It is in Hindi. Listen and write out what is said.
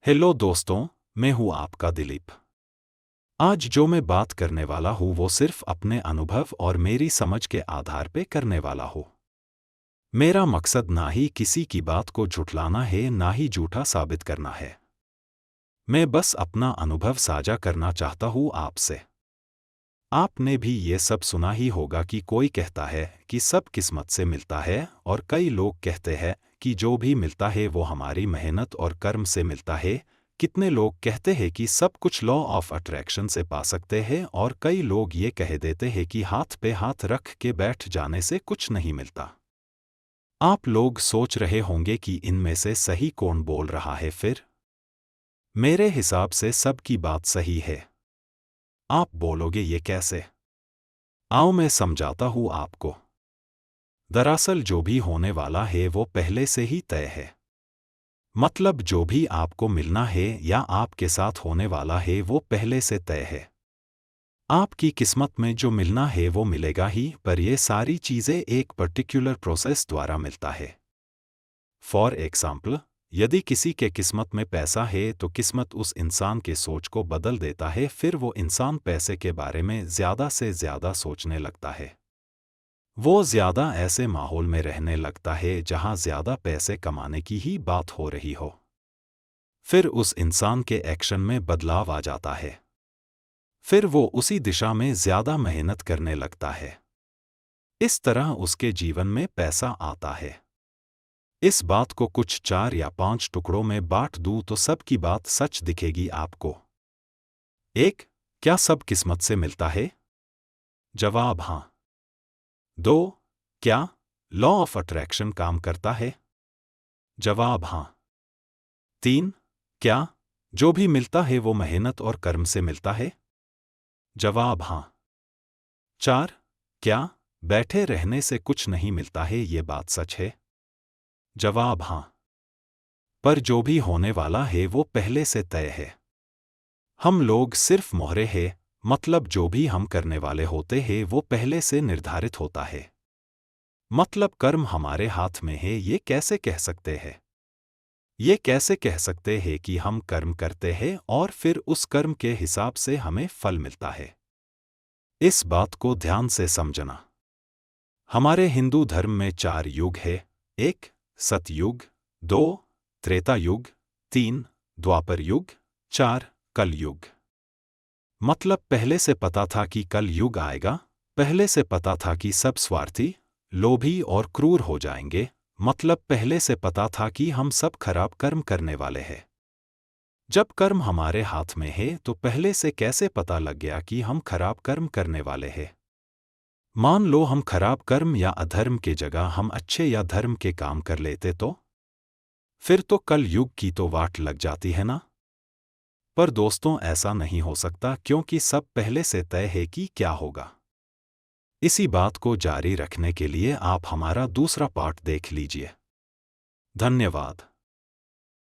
हेलो दोस्तों, मैं हूं आपका दिलीप। आज जो मैं बात करने वाला हूं वो सिर्फ अपने अनुभव और मेरी समझ के आधार पे करने वाला हूं। मेरा मकसद ना ही किसी की बात को झुठलाना है ना ही झूठा साबित करना है। मैं बस अपना अनुभव साझा करना चाहता हूं आपसे। आपने भी ये सब सुना ही होगा कि कोई कहता है कि सब किस्मत से मिलता है और कई लोग कहते हैं कि जो भी मिलता है वो हमारी मेहनत और कर्म से मिलता है। कितने लोग कहते हैं कि सब कुछ लॉ ऑफ अट्रैक्शन से पा सकते हैं और कई लोग ये कह देते हैं कि हाथ पे हाथ रख के बैठ जाने से कुछ नहीं मिलता। आप लोग सोच रहे होंगे कि इनमें से सही कौन बोल रहा है फिर? मेरे हिसाब से सबकी बात सही है। आप बोलोगे ये कैसे? आओ मैं समझाता हूं आपको। दरअसल जो भी होने वाला है वो पहले से ही तय है। मतलब जो भी आपको मिलना है या आपके साथ होने वाला है वो पहले से तय है। आपकी किस्मत में जो मिलना है वो मिलेगा ही, पर ये सारी चीज़ें एक पर्टिकुलर प्रोसेस द्वारा मिलता है। फॉर एग्जाम्पल, यदि किसी के किस्मत में पैसा है तो किस्मत उस इंसान के सोच को बदल देता है, फिर वो इंसान पैसे के बारे में ज़्यादा से ज़्यादा सोचने लगता है। वो ज़्यादा ऐसे माहौल में रहने लगता है जहाँ ज़्यादा पैसे कमाने की ही बात हो रही हो। फिर उस इंसान के एक्शन में बदलाव आ जाता है। फिर वो उसी दिशा में ज़्यादा मेहनत करने लगता है। इस तरह उसके जीवन में पैसा आता है। इस बात को कुछ 4 या 5 टुकड़ों में बांट दूं तो सबकी बात सच दिखेगी आपको। 1. क्या सब किस्मत से मिलता है? जवाब हाँ। 2. क्या लॉ ऑफ अट्रैक्शन काम करता है? जवाब हाँ। 3. क्या जो भी मिलता है वो मेहनत और कर्म से मिलता है? जवाब हाँ। 4. क्या बैठे रहने से कुछ नहीं मिलता है ये बात सच है? जवाब हाँ। पर जो भी होने वाला है वो पहले से तय है। हम लोग सिर्फ मोहरे हैं, मतलब जो भी हम करने वाले होते हैं वो पहले से निर्धारित होता है। मतलब कर्म हमारे हाथ में है, ये कैसे कह सकते हैं? ये कैसे कह सकते हैं कि हम कर्म करते हैं और फिर उस कर्म के हिसाब से हमें फल मिलता है? इस बात को ध्यान से समझना। हमारे हिंदू धर्म में 4 युग है। 1. सतयुग, 2. त्रेता युग, 3. द्वापर युग, 4. कल युग। मतलब पहले से पता था कि कल युग आएगा, पहले से पता था कि सब स्वार्थी, लोभी और क्रूर हो जाएंगे, मतलब पहले से पता था कि हम सब खराब कर्म करने वाले हैं। जब कर्म हमारे हाथ में है तो पहले से कैसे पता लग गया कि हम खराब कर्म करने वाले हैं? मान लो हम खराब कर्म या अधर्म के जगह हम अच्छे या धर्म के काम कर लेते तो? फिर तो कल युग की तो वाट लग जाती है ना? पर दोस्तों ऐसा नहीं हो सकता, क्योंकि सब पहले से तय है कि क्या होगा। इसी बात को जारी रखने के लिए आप हमारा दूसरा पार्ट देख लीजिए। धन्यवाद।